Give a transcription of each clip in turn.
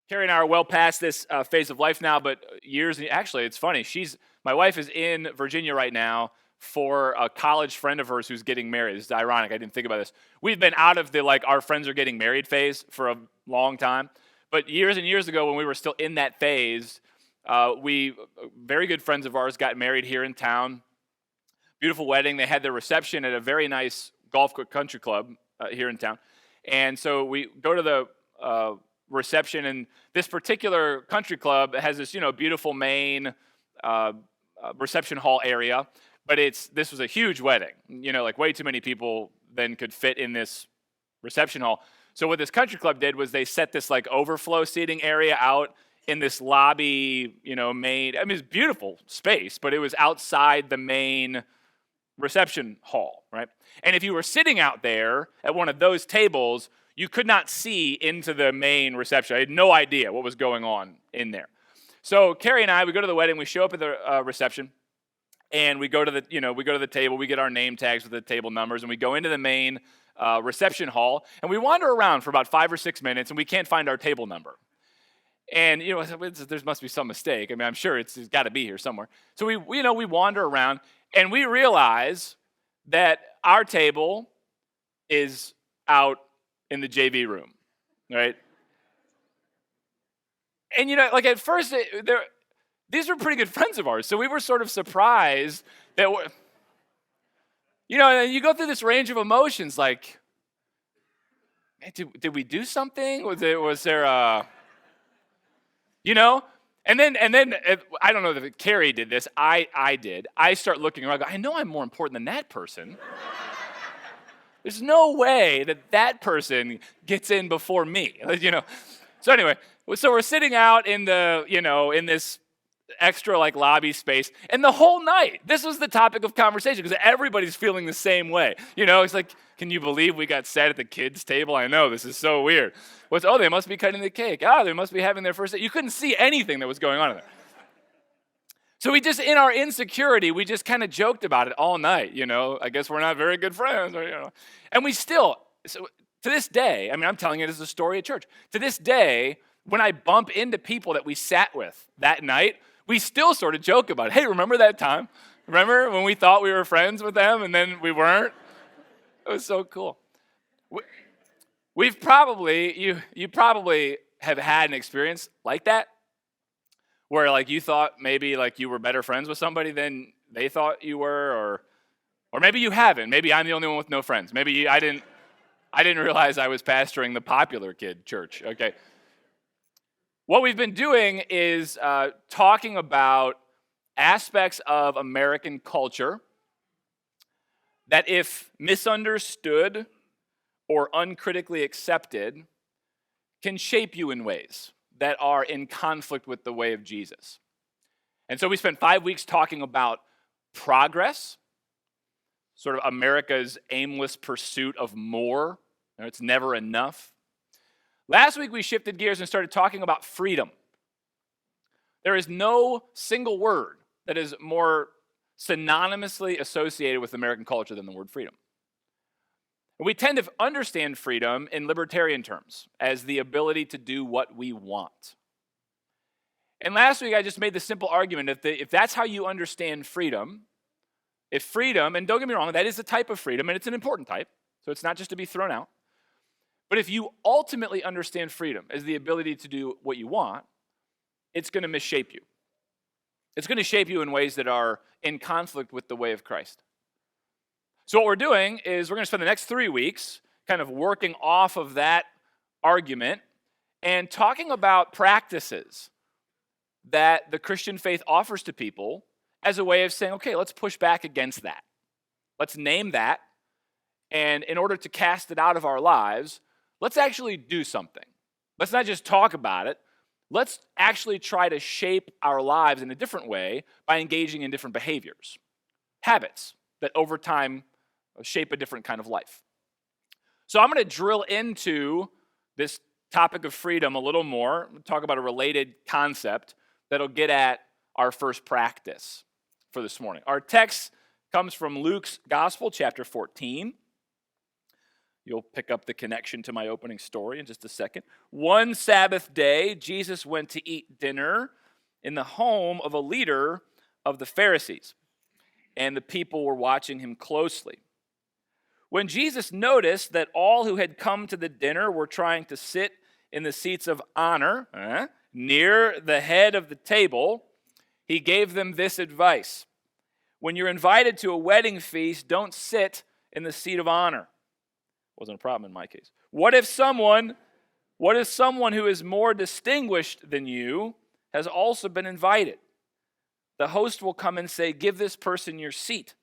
Carrie and I are well past this phase of life now, but actually, it's funny. My wife is in Virginia right now for a college friend of hers who's getting married. It's ironic. I didn't think about this. We've been out of the our friends are getting married phase for a long time. But years and years ago, when we were still in that phase, very good friends of ours got married here in town. Beautiful wedding. They had their reception at a very nice golf country club here in town. And so we go to the reception, and this particular country club has this, beautiful main reception hall area, but this was a huge wedding, way too many people then could fit in this reception hall. So what this country club did was they set this overflow seating area out in this lobby, main, it's beautiful space, but it was outside the main reception hall, right? And if you were sitting out there at one of those tables, you could not see into the main reception. I had no idea what was going on in there. So Carrie and I, we go to the wedding, we show up at the reception, and we go to the table, we get our name tags with the table numbers, and we go into the main reception hall, and we wander around for about 5 or 6 minutes, and we can't find our table number. And there must be some mistake. I'm sure it's got to be here somewhere. So we wander around, and we realize that our table is out in the JV room, right? And at first, these were pretty good friends of ours, so we were sort of surprised that, you go through this range of emotions, like, man, did we do something? Was there And then I don't know if Carrie did this. I did. I start looking around. I know I'm more important than that person. There's no way that person gets in before me. So anyway, so we're sitting out in the in this extra lobby space, and the whole night this was the topic of conversation because everybody's feeling the same way. It's like, can you believe we got sat at the kids' table? I know, this is so weird. They must be cutting the cake. They must be having their first date. You couldn't see anything that was going on in there. So we just, in our insecurity, we just kind of joked about it all night. I guess we're not very good friends. And we still, so to this day, I'm telling it as a story at church. To this day, when I bump into people that we sat with that night, we still sort of joke about it. Hey, remember that time? Remember when we thought we were friends with them and then we weren't? It was so cool. You probably have had an experience like that, where you thought maybe you were better friends with somebody than they thought you were, or maybe you haven't. Maybe I'm the only one with no friends. Maybe I didn't realize I was pastoring the popular kid church. Okay. What we've been doing is talking about aspects of American culture that, if misunderstood or uncritically accepted, can shape you in ways that are in conflict with the way of Jesus. And so we spent 5 weeks talking about progress, sort of America's aimless pursuit of more. It's never enough. Last week we shifted gears and started talking about freedom. There is no single word that is more synonymously associated with American culture than the word freedom. And we tend to understand freedom in libertarian terms as the ability to do what we want. And last week I just made the simple argument if that's how you understand freedom, if freedom, and don't get me wrong, that is a type of freedom, and it's an important type, so it's not just to be thrown out. But if you ultimately understand freedom as the ability to do what you want, it's going to misshape you. It's going to shape you in ways that are in conflict with the way of Christ. So what we're doing is we're going to spend the next 3 weeks kind of working off of that argument and talking about practices that the Christian faith offers to people as a way of saying, okay, let's push back against that. Let's name that. And in order to cast it out of our lives, let's actually do something. Let's not just talk about it. Let's actually try to shape our lives in a different way by engaging in different behaviors, habits that over time shape a different kind of life. So I'm going to drill into this topic of freedom a little more, talk about a related concept that'll get at our first practice for this morning. Our text comes from Luke's Gospel, chapter 14. You'll pick up the connection to my opening story in just a second. One Sabbath day, Jesus went to eat dinner in the home of a leader of the Pharisees, and the people were watching him closely. When Jesus noticed that all who had come to the dinner were trying to sit in the seats of honor near the head of the table, he gave them this advice. When you're invited to a wedding feast, don't sit in the seat of honor. Wasn't a problem in my case. What if someone who is more distinguished than you has also been invited? The host will come and say, give this person your seat.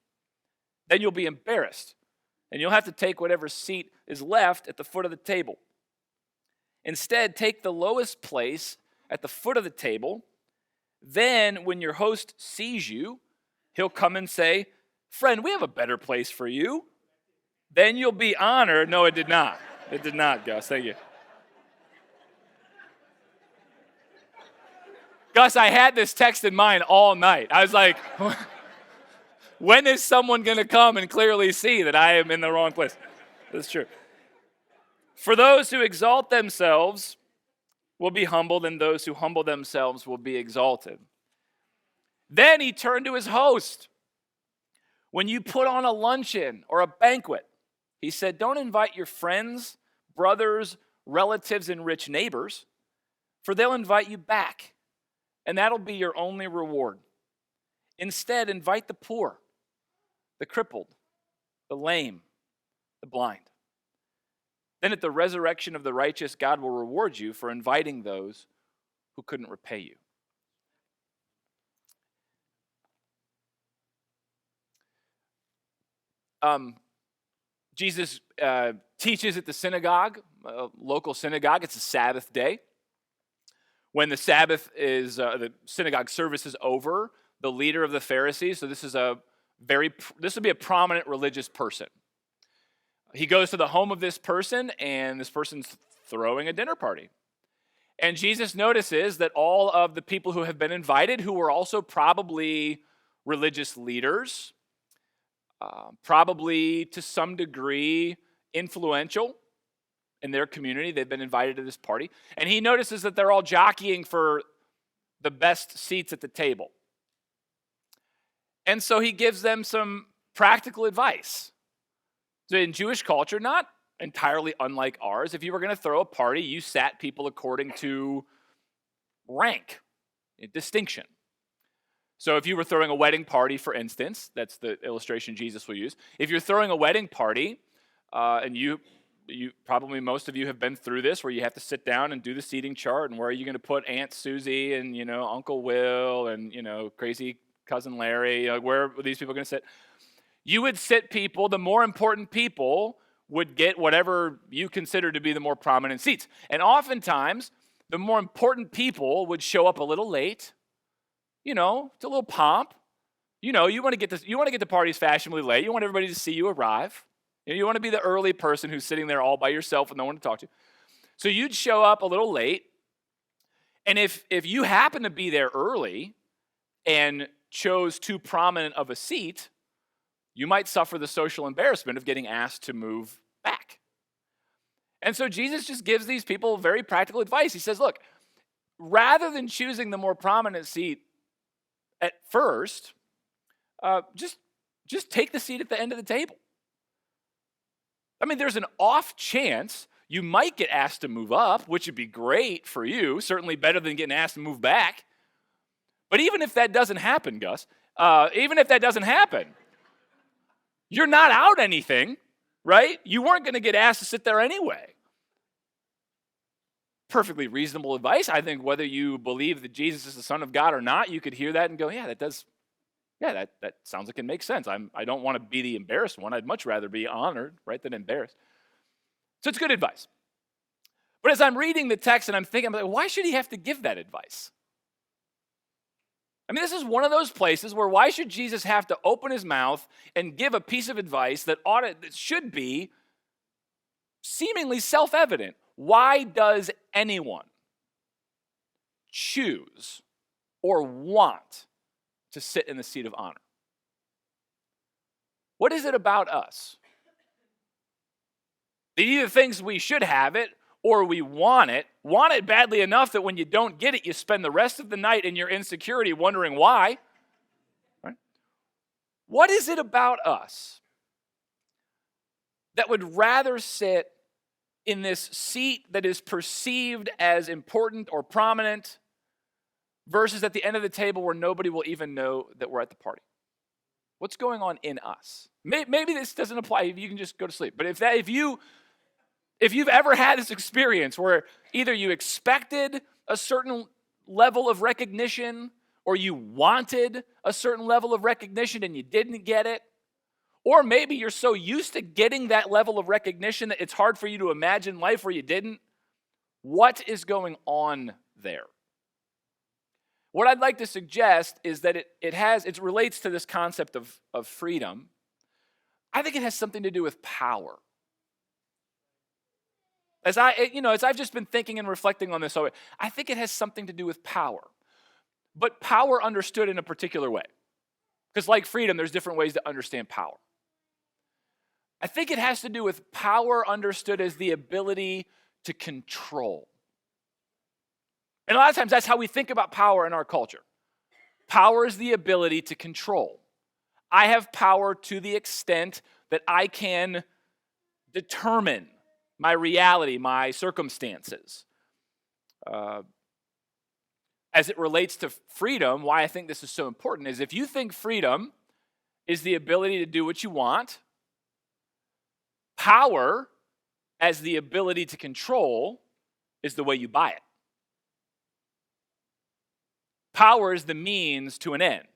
Then you'll be embarrassed, and you'll have to take whatever seat is left at the foot of the table. Instead, take the lowest place at the foot of the table. Then, when your host sees you, he'll come and say, friend, we have a better place for you. Then you'll be honored. No, it did not. It did not, Gus. Thank you. Gus, I had this text in mind all night. I was like, when is someone going to come and clearly see that I am in the wrong place? That's true. For those who exalt themselves will be humbled, and those who humble themselves will be exalted. Then he turned to his host. When you put on a luncheon or a banquet, he said, don't invite your friends, brothers, relatives, and rich neighbors, for they'll invite you back, and that'll be your only reward. Instead, invite the poor, the crippled, the lame, the blind. Then at the resurrection of the righteous, God will reward you for inviting those who couldn't repay you. Jesus teaches at the synagogue, a local synagogue. It's a Sabbath day. When the Sabbath is, the synagogue service is over, the leader of the Pharisees, so this would be a prominent religious person. He goes to the home of this person, and this person's throwing a dinner party. And Jesus notices that all of the people who have been invited, who were also probably religious leaders, probably to some degree influential in their community. They've been invited to this party. And he notices that they're all jockeying for the best seats at the table. And so he gives them some practical advice. So in Jewish culture, not entirely unlike ours, if you were going to throw a party, you sat people according to rank, distinction. So if you were throwing a wedding party, for instance, that's the illustration Jesus will use. If you're throwing a wedding party, and you probably most of you have been through this, where you have to sit down and do the seating chart, and where are you going to put Aunt Susie and Uncle Will and crazy cousin Larry? Where are these people going to sit? You would sit people. The more important people would get whatever you consider to be the more prominent seats, and oftentimes the more important people would show up a little late. It's a little pomp. You want to get to parties fashionably late. You want everybody to see you arrive. You want to be the early person who's sitting there all by yourself with no one to talk to. So you'd show up a little late, and if you happen to be there early and chose too prominent of a seat, you might suffer the social embarrassment of getting asked to move back. And so Jesus just gives these people very practical advice. He says, look, rather than choosing the more prominent seat at first, just take the seat at the end of the table. I mean, there's an off chance you might get asked to move up, which would be great for you, certainly better than getting asked to move back. But even if that doesn't happen, Gus, you're not out anything, right? You weren't going to get asked to sit there anyway. Perfectly reasonable advice. I think whether you believe that Jesus is the Son of God or not, you could hear that and go, that sounds like it makes sense. I don't want to be the embarrassed one. I'd much rather be honored, right, than embarrassed. So it's good advice. But as I'm reading the text and I'm thinking, why should he have to give that advice? I mean, this is one of those places where why should Jesus have to open his mouth and give a piece of advice that should be seemingly self-evident? Why does anyone choose or want to sit in the seat of honor? What is it about us It either thinks we should have it or we want it badly enough that when you don't get it, you spend the rest of the night in your insecurity wondering why. Right? What is it about us that would rather sit in this seat that is perceived as important or prominent versus at the end of the table where nobody will even know that we're at the party? What's going on in us? Maybe this doesn't apply. You can just go to sleep. But if you've ever had this experience where either you expected a certain level of recognition or you wanted a certain level of recognition and you didn't get it, or maybe you're so used to getting that level of recognition that it's hard for you to imagine life where you didn't, what is going on there? What I'd like to suggest is that it relates to this concept of freedom. I think it has something to do with power. As I've just been thinking and reflecting on this, I think it has something to do with power. But power understood in a particular way. Because like freedom, there's different ways to understand power. I think it has to do with power understood as the ability to control. And a lot of times that's how we think about power in our culture. Power is the ability to control. I have power to the extent that I can determine my reality, my circumstances. As it relates to freedom, why I think this is so important is if you think freedom is the ability to do what you want, power as the ability to control is the way you buy it. Power is the means to an end.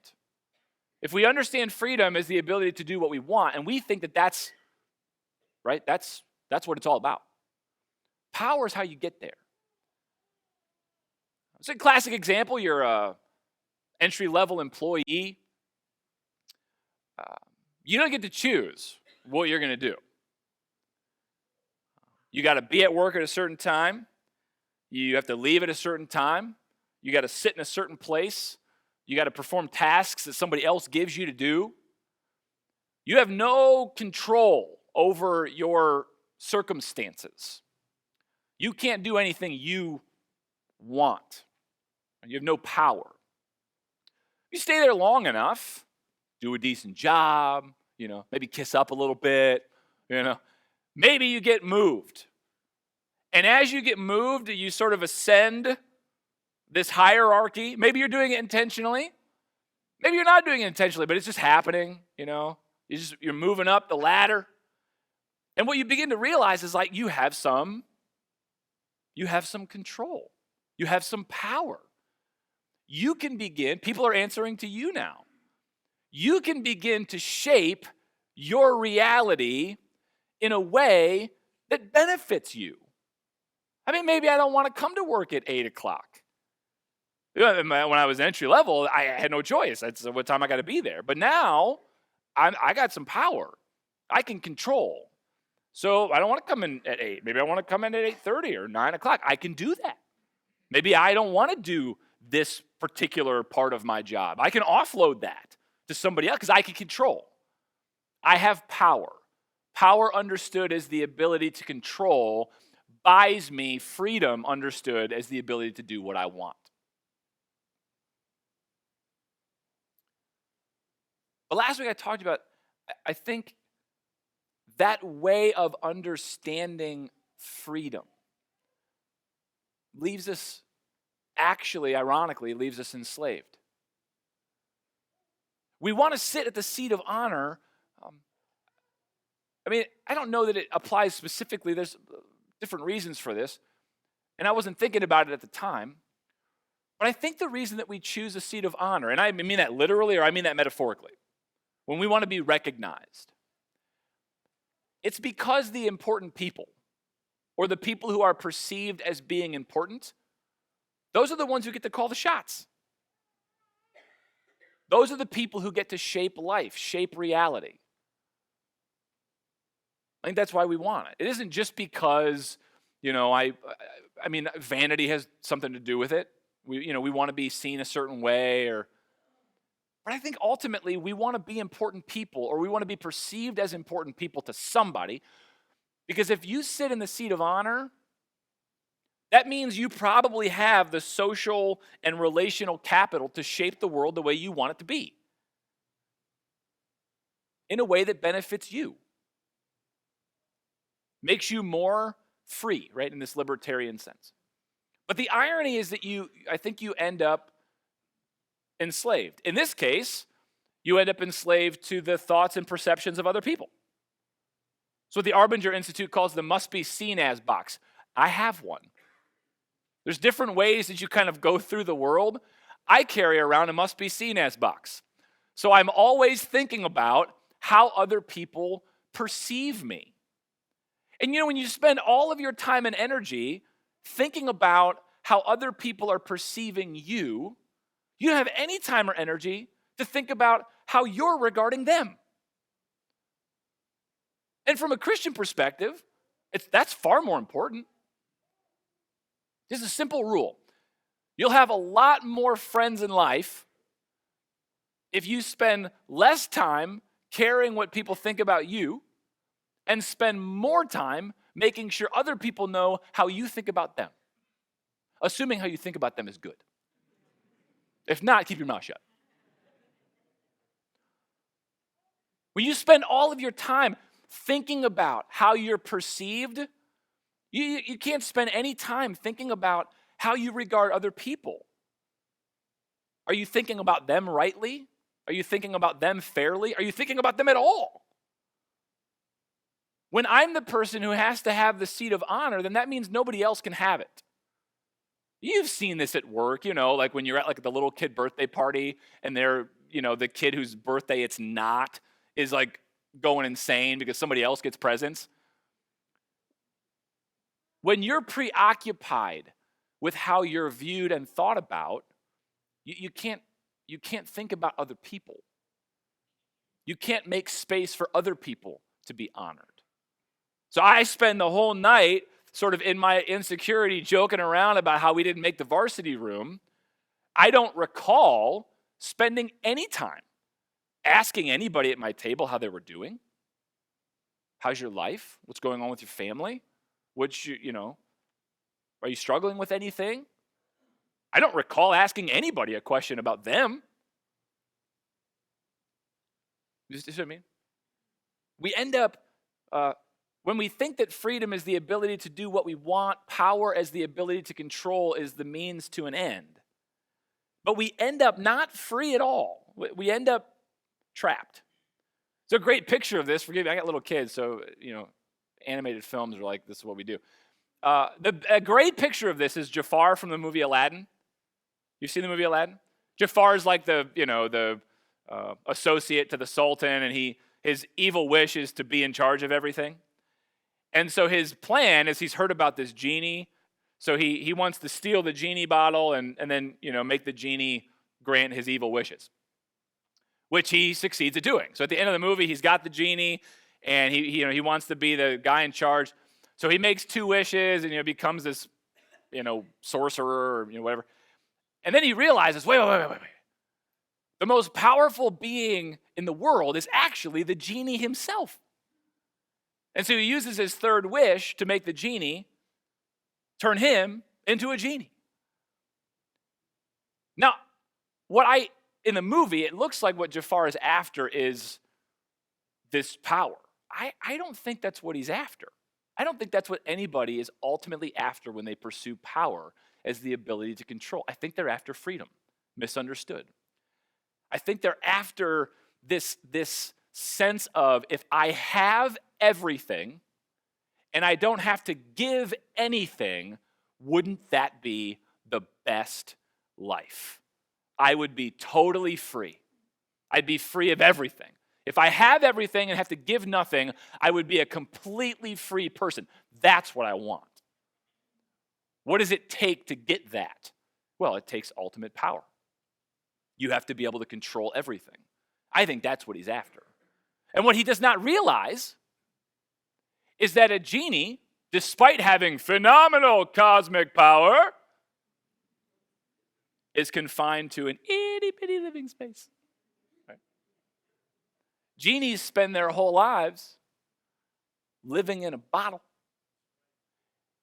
If we understand freedom as the ability to do what we want, and we think that that's right, that's what it's all about. Power is how you get there. It's a classic example. You're an entry-level employee. You don't get to choose what you're going to do. You got to be at work at a certain time. You have to leave at a certain time. You got to sit in a certain place. You got to perform tasks that somebody else gives you to do. You have no control over your circumstances. You can't do anything you want. You have no power. You stay there long enough, do a decent job, maybe kiss up a little bit, maybe you get moved. And as you get moved, you sort of ascend this hierarchy. Maybe you're doing it intentionally. Maybe you're not doing it intentionally, but it's just happening, You're moving up the ladder. And what you begin to realize is like you have some control. You have some power. You can begin, people are answering to you now. You can begin to shape your reality in a way that benefits you. I mean, maybe I don't want to come to work at 8 o'clock. When I was entry level, I had no choice. That's what time I got to be there. But now, I got some power. I can control. So I don't want to come in at 8. Maybe I want to come in at 8:30 or 9 o'clock. I can do that. Maybe I don't want to do this particular part of my job. I can offload that to somebody else because I can control. I have power. Power understood as the ability to control buys me freedom understood as the ability to do what I want. But last week I talked about, I think, that way of understanding freedom ironically, leaves us enslaved. We want to sit at the seat of honor. I don't know that it applies specifically. There's different reasons for this, and I wasn't thinking about it at the time. But I think the reason that we choose a seat of honor, and I mean that literally or I mean that metaphorically, when we want to be recognized, it's because the important people, or the people who are perceived as being important, those are the ones who get to call the shots. Those are the people who get to shape life, shape reality. I think that's why we want it. It isn't just because, vanity has something to do with it. We want to be seen a certain way, but I think ultimately we want to be important people, or we want to be perceived as important people to somebody, Because if you sit in the seat of honor, that means you probably have the social and relational capital to shape the world the way you want it to be, in a way that benefits you, makes you more free, right, in this libertarian sense. But the irony is that I think you end up enslaved. In this case, you end up enslaved to the thoughts and perceptions of other people. So what the Arbinger Institute calls the must be seen as box. I have one. There's different ways that you kind of go through the world. I carry around a must be seen as box. So I'm always thinking about how other people perceive me. And when you spend all of your time and energy thinking about how other people are perceiving you, you don't have any time or energy to think about how you're regarding them. And from a Christian perspective, that's far more important. This is a simple rule. You'll have a lot more friends in life if you spend less time caring what people think about you and spend more time making sure other people know how you think about them. Assuming how you think about them is good. If not, keep your mouth shut. When you spend all of your time thinking about how you're perceived, you can't spend any time thinking about how you regard other people. Are you thinking about them rightly? Are you thinking about them fairly? Are you thinking about them at all? When I'm the person who has to have the seat of honor, then that means nobody else can have it. You've seen this at work, like when you're at like the little kid birthday party and they're, the kid whose birthday it's not is like going insane because somebody else gets presents. When you're preoccupied with how you're viewed and thought about, you can't think about other people. You can't make space for other people to be honored. So I spend the whole night sort of in my insecurity joking around about how we didn't make the varsity room. I don't recall spending any time asking anybody at my table how they were doing. How's your life? What's going on with your family? Are you struggling with anything? I don't recall asking anybody a question about them. You see what I mean? We end up, when we think that freedom is the ability to do what we want, power as the ability to control is the means to an end. But we end up not free at all. We end up trapped. It's a great picture of this. Forgive me, I got little kids, so, animated films are like, this is what we do. A great picture of this is Jafar from the movie Aladdin. You've seen the movie Aladdin? Jafar is like the associate to the Sultan, and his evil wish is to be in charge of everything. And so his plan is he's heard about this genie, so he wants to steal the genie bottle and then make the genie grant his evil wishes, which he succeeds at doing. So at the end of the movie, he's got the genie, and he wants to be the guy in charge. So he makes 2 wishes and becomes this sorcerer or whatever. And then he realizes, wait. The most powerful being in the world is actually the genie himself. And so he uses his 3rd wish to make the genie turn him into a genie. Now, in the movie, it looks like what Jafar is after is this power. I don't think that's what he's after. I don't think that's what anybody is ultimately after when they pursue power as the ability to control. I think they're after freedom, misunderstood. I think they're after this sense of, if I have everything and I don't have to give anything, wouldn't that be the best life? I would be totally free. I'd be free of everything. If I have everything and have to give nothing, I would be a completely free person. That's what I want. What does it take to get that? Well, it takes ultimate power. You have to be able to control everything. I think that's what he's after. And what he does not realize is that a genie, despite having phenomenal cosmic power, is confined to an itty-bitty living space. Right? Genies spend their whole lives living in a bottle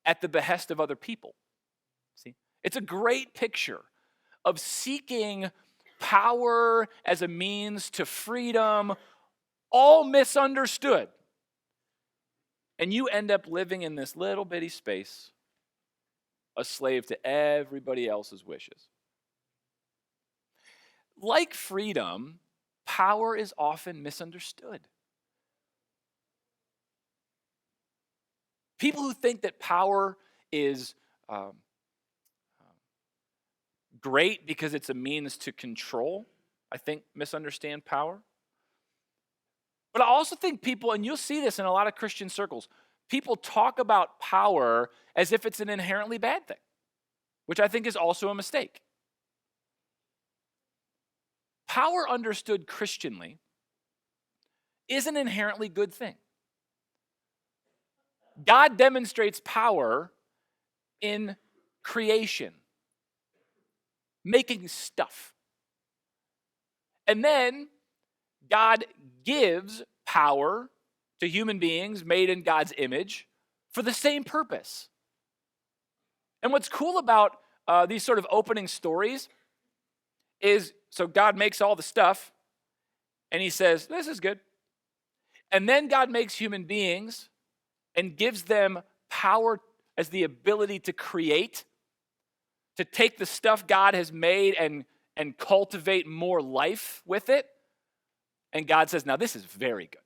at the behest of other people. See? It's a great picture of seeking power as a means to freedom, all misunderstood. And you end up living in this little bitty space, a slave to everybody else's wishes. Like freedom, power is often misunderstood. People who think that power is great because it's a means to control, I think, misunderstand power. But I also think people, and you'll see this in a lot of Christian circles, people talk about power as if it's an inherently bad thing, which I think is also a mistake. Power understood Christianly is an inherently good thing. God demonstrates power in creation, making stuff. And then God gives power to human beings made in God's image for the same purpose. And what's cool about these sort of opening stories is, so God makes all the stuff, and he says, this is good. And then God makes human beings and gives them power as the ability to create, to take the stuff God has made and cultivate more life with it. And God says, now this is very good.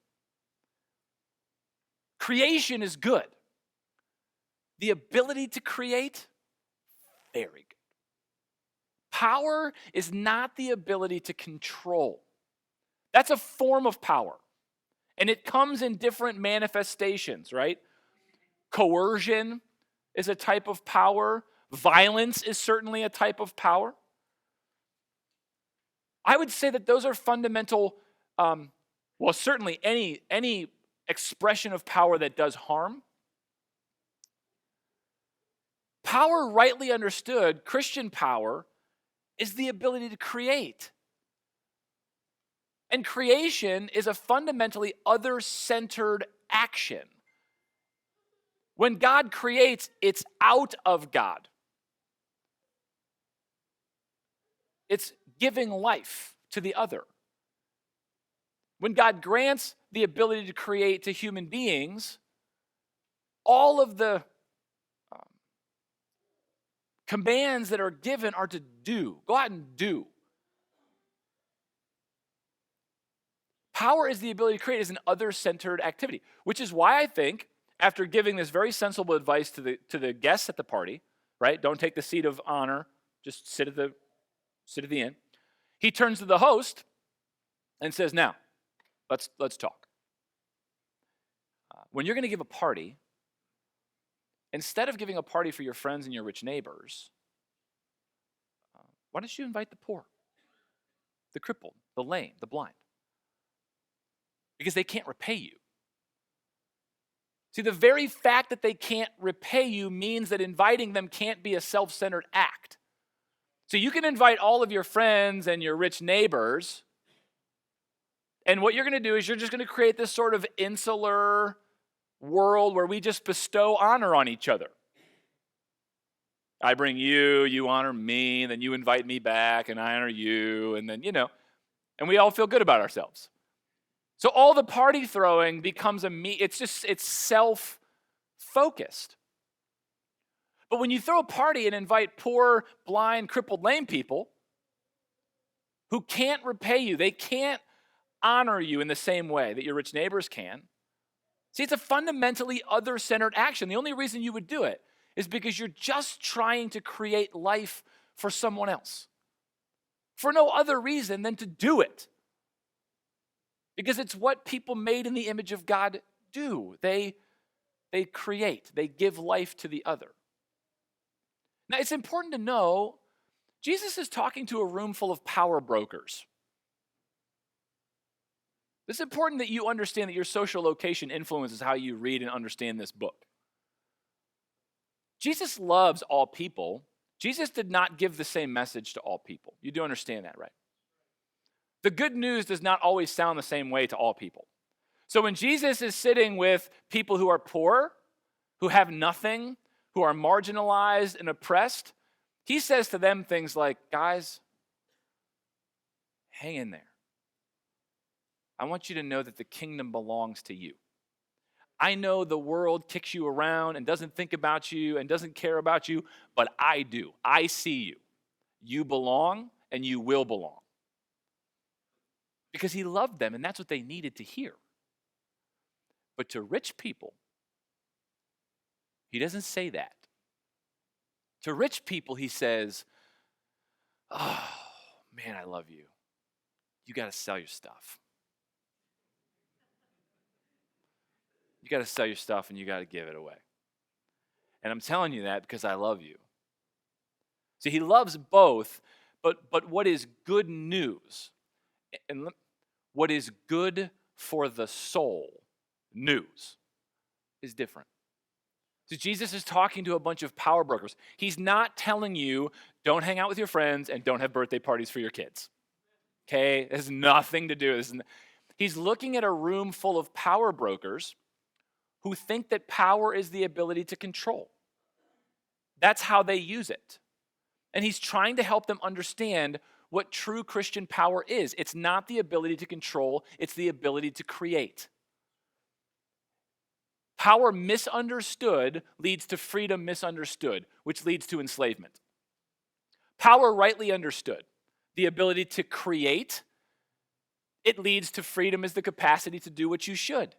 Creation is good. The ability to create, very good. Power is not the ability to control. That's a form of power. And it comes in different manifestations, right? Coercion is a type of power. Violence is certainly a type of power. I would say that those are fundamental, certainly any expression of power that does harm. Power, rightly understood, Christian power, is the ability to create. And creation is a fundamentally other-centered action. When God creates, it's out of God. It's giving life to the other. When God grants the ability to create to human beings, all of the commands that are given are to do. Go out and do. Power is the ability to create as an other-centered activity, which is why I think, after giving this very sensible advice to the guests at the party, right? Don't take the seat of honor, just sit at the end. He turns to the host and says, now, let's talk. When you're going to give a party, instead of giving a party for your friends and your rich neighbors, why don't you invite the poor, the crippled, the lame, the blind? Because they can't repay you. See, the very fact that they can't repay you means that inviting them can't be a self-centered act. So you can invite all of your friends and your rich neighbors, and what you're going to do is you're just going to create this sort of insular world where we just bestow honor on each other. I bring you, you honor me, and then you invite me back, and I honor you, and then, and we all feel good about ourselves. So all the party throwing becomes it's self-focused. But when you throw a party and invite poor, blind, crippled, lame people who can't repay you, they can't honor you in the same way that your rich neighbors can. See, it's a fundamentally other-centered action. The only reason you would do it is because you're just trying to create life for someone else. For no other reason than to do it. Because it's what people made in the image of God do. They create. They give life to the other. Now, it's important to know, Jesus is talking to a room full of power brokers. It's important that you understand that your social location influences how you read and understand this book. Jesus loves all people. Jesus did not give the same message to all people. You do understand that, right? The good news does not always sound the same way to all people. So when Jesus is sitting with people who are poor, who have nothing, who are marginalized and oppressed, he says to them things like, guys, hang in there. I want you to know that the kingdom belongs to you. I know the world kicks you around and doesn't think about you and doesn't care about you, but I do. I see you. You belong and you will belong. Because he loved them and that's what they needed to hear. But to rich people, he doesn't say that. To rich people, he says, oh, man, I love you. You got to sell your stuff. You got to sell your stuff and you got to give it away. And I'm telling you that because I love you. See, he loves both, but what is good news and what is good for the soul news is different. So Jesus is talking to a bunch of power brokers. He's not telling you, don't hang out with your friends and don't have birthday parties for your kids. Okay? It has nothing to do with this. He's looking at a room full of power brokers who think that power is the ability to control. That's how they use it. And he's trying to help them understand what true Christian power is. It's not the ability to control, it's the ability to create. Power misunderstood leads to freedom misunderstood, which leads to enslavement. Power rightly understood, the ability to create, it leads to freedom as the capacity to do what you should,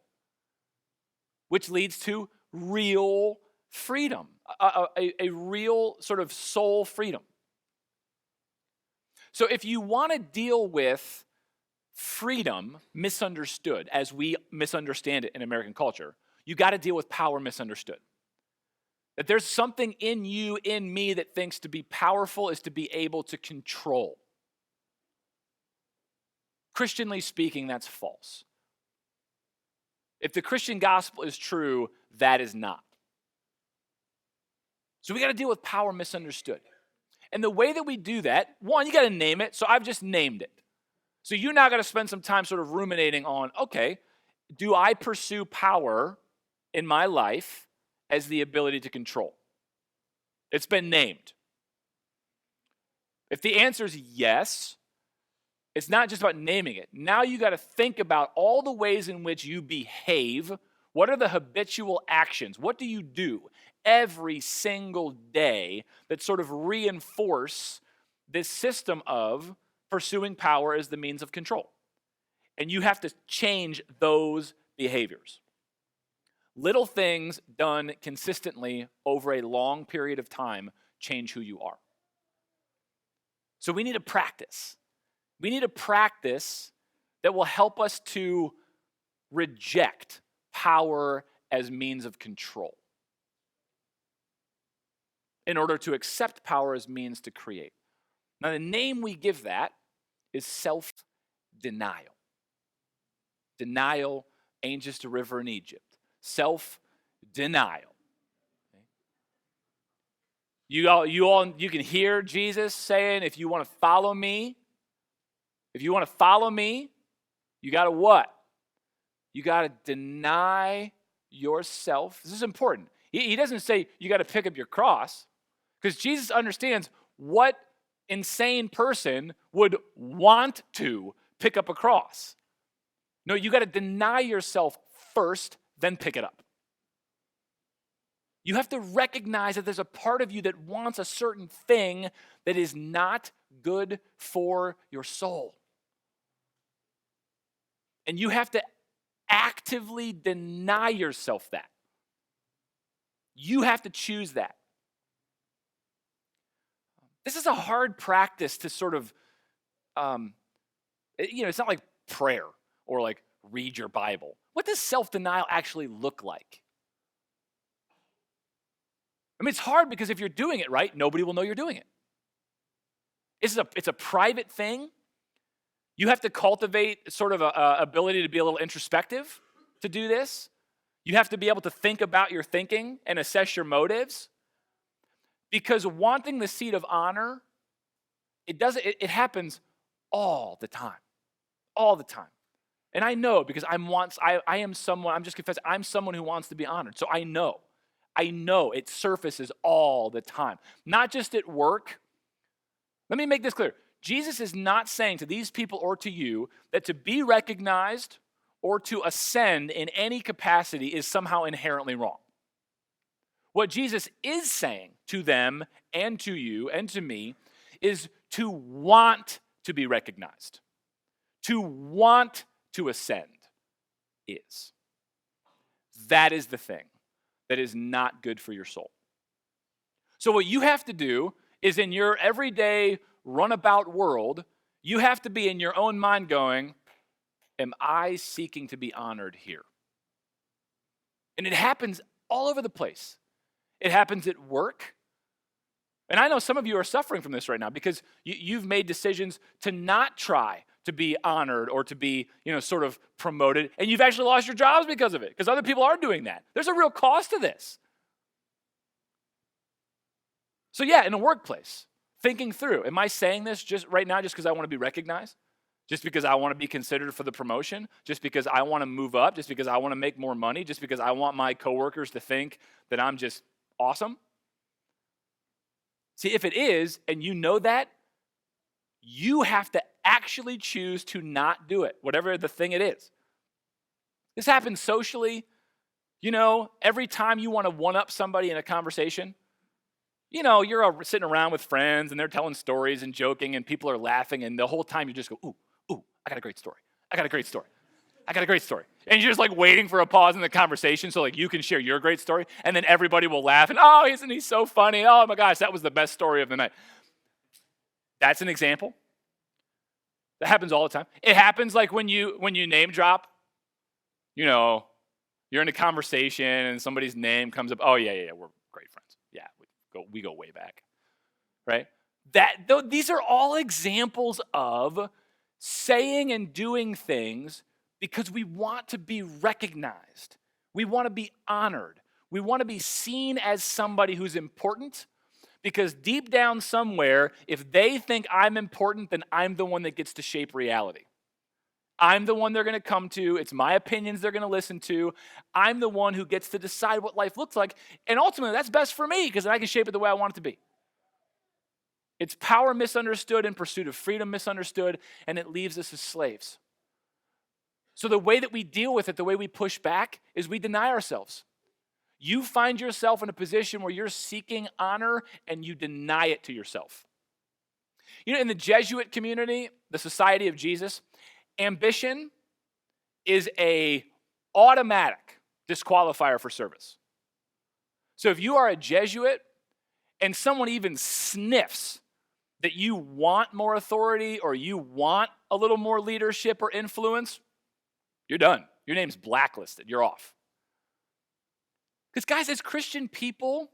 which leads to real freedom, a real sort of soul freedom. So if you want to deal with freedom misunderstood, as we misunderstand it in American culture, you got to deal with power misunderstood. That there's something in you, in me, that thinks to be powerful is to be able to control. Christianly speaking, that's false. If the Christian gospel is true, that is not. So we got to deal with power misunderstood. And the way that we do that, one, you got to name it. So I've just named it. So you now got to spend some time sort of ruminating on, okay, do I pursue power in my life as the ability to control? It's been named. If the answer is yes, it's not just about naming it. Now you got to think about all the ways in which you behave. What are the habitual actions? What do you do every single day that sort of reinforce this system of pursuing power as the means of control? And you have to change those behaviors. Little things done consistently over a long period of time change who you are. So we need a practice. We need a practice that will help us to reject power as means of control in order to accept power as means to create. Now, the name we give that is self-denial. Denial ain't just a river in Egypt. Self-denial. You can hear Jesus saying, if you want to follow me, you got to what? You got to deny yourself. This is important. He doesn't say you got to pick up your cross, because Jesus understands what insane person would want to pick up a cross. No, you got to deny yourself first, then pick it up. You have to recognize that there's a part of you that wants a certain thing that is not good for your soul. And you have to actively deny yourself that. You have to choose that. This is a hard practice to sort of, it's not like prayer or like read your Bible. What does self-denial actually look like? I mean, it's hard because if you're doing it right, nobody will know you're doing it. It's a private thing. You have to cultivate sort of a ability to be a little introspective to do this. You have to be able to think about your thinking and assess your motives. Because wanting the seat of honor, it happens all the time. All the time. And I know because I am someone, I'm just confessing, I'm someone who wants to be honored. So I know it surfaces all the time, not just at work. Let me make this clear. Jesus is not saying to these people or to you that to be recognized or to ascend in any capacity is somehow inherently wrong. What Jesus is saying to them and to you and to me is to want to be recognized, to want to ascend is. That is the thing that is not good for your soul. So what you have to do is in your everyday runabout world, you have to be in your own mind going, am I seeking to be honored here? And it happens all over the place. It happens at work. And I know some of you are suffering from this right now because you've made decisions to not try to be honored or to be, sort of promoted, and you've actually lost your jobs because of it, because other people are doing that. There's a real cost to this. So yeah, in a workplace, thinking through, am I saying this just right now just because I want to be recognized? Just because I want to be considered for the promotion? Just because I want to move up? Just because I want to make more money? Just because I want my coworkers to think that I'm just awesome? See, if it is, and you know that, you have to actually choose to not do it, whatever the thing it is. This happens socially. Every time you want to one-up somebody in a conversation, you're sitting around with friends, and they're telling stories and joking, and people are laughing, and the whole time you just go, ooh, I got a great story. I got a great story. I got a great story. And you're just like waiting for a pause in the conversation so like you can share your great story, and then everybody will laugh, and oh, isn't he so funny? Oh my gosh, that was the best story of the night. That's an example. That happens all the time. It happens like when you name drop, you're in a conversation and somebody's name comes up. Oh yeah, we're great friends. Yeah, we go way back, right? These are all examples of saying and doing things because we want to be recognized. We want to be honored. We want to be seen as somebody who's important. Because deep down somewhere, if they think I'm important, then I'm the one that gets to shape reality. I'm the one they're going to come to. It's my opinions they're going to listen to. I'm the one who gets to decide what life looks like. And ultimately, that's best for me because I can shape it the way I want it to be. It's power misunderstood and pursuit of freedom misunderstood, and it leaves us as slaves. So the way that we deal with it, the way we push back, is we deny ourselves. You find yourself in a position where you're seeking honor and you deny it to yourself. In the Jesuit community, the Society of Jesus, ambition is an automatic disqualifier for service. So if you are a Jesuit and someone even sniffs that you want more authority or you want a little more leadership or influence, you're done. Your name's blacklisted. You're off. Because guys, as Christian people,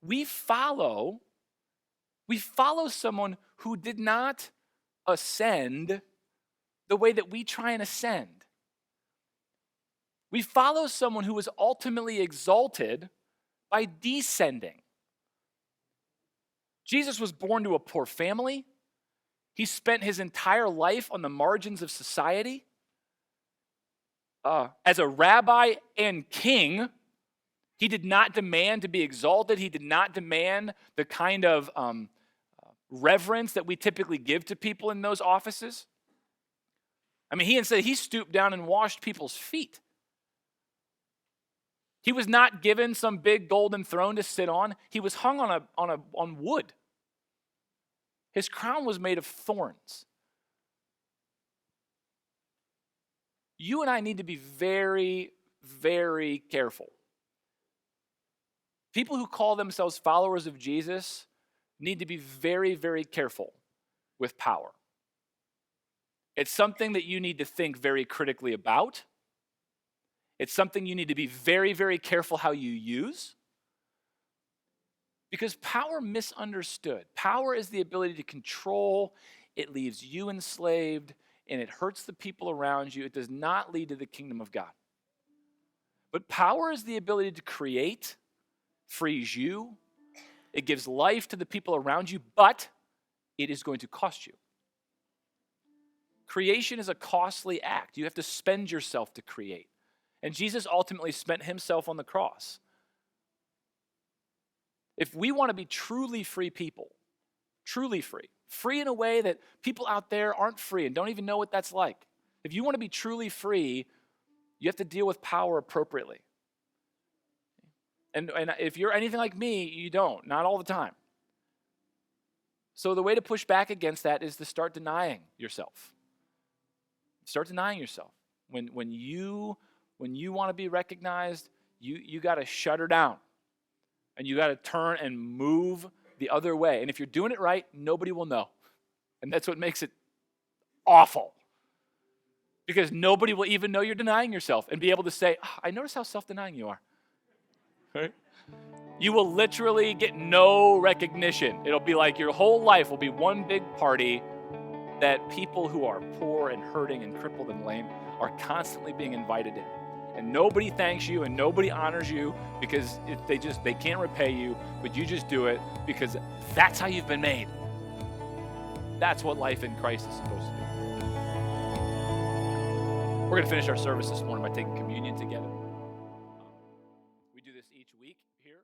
we follow someone who did not ascend the way that we try and ascend. We follow someone who was ultimately exalted by descending. Jesus was born to a poor family. He spent his entire life on the margins of society. As a rabbi and king, he did not demand to be exalted. He did not demand the kind of reverence that we typically give to people in those offices. I mean, he stooped down and washed people's feet. He was not given some big golden throne to sit on. He was hung on wood. His crown was made of thorns. You and I need to be very, very careful. People who call themselves followers of Jesus need to be very, very careful with power. It's something that you need to think very critically about. It's something you need to be very, very careful how you use. Because power misunderstood. Power is the ability to control. It leaves you enslaved, and it hurts the people around you. It does not lead to the kingdom of God. But power is the ability to create, frees you. It gives life to the people around you, but it is going to cost you. Creation is a costly act. You have to spend yourself to create. And Jesus ultimately spent himself on the cross. If we want to be truly free people, truly free in a way that people out there aren't free and don't even know what that's like. If you want to be truly free, you have to deal with power appropriately. And if you're anything like me, you don't, not all the time. So the way to push back against that is to start denying yourself. Start denying yourself. When you want to be recognized, you got to shut her down. And you got to turn and move the other way. And if you're doing it right, nobody will know. And that's what makes it awful. Because nobody will even know you're denying yourself and be able to say, I notice how self-denying you are. Right? You will literally get no recognition. It'll be like your whole life will be one big party that people who are poor and hurting and crippled and lame are constantly being invited in. And nobody thanks you and nobody honors you because they can't repay you, but you just do it because that's how you've been made. That's what life in Christ is supposed to be. We're going to finish our service this morning by taking communion together. We do this each week here.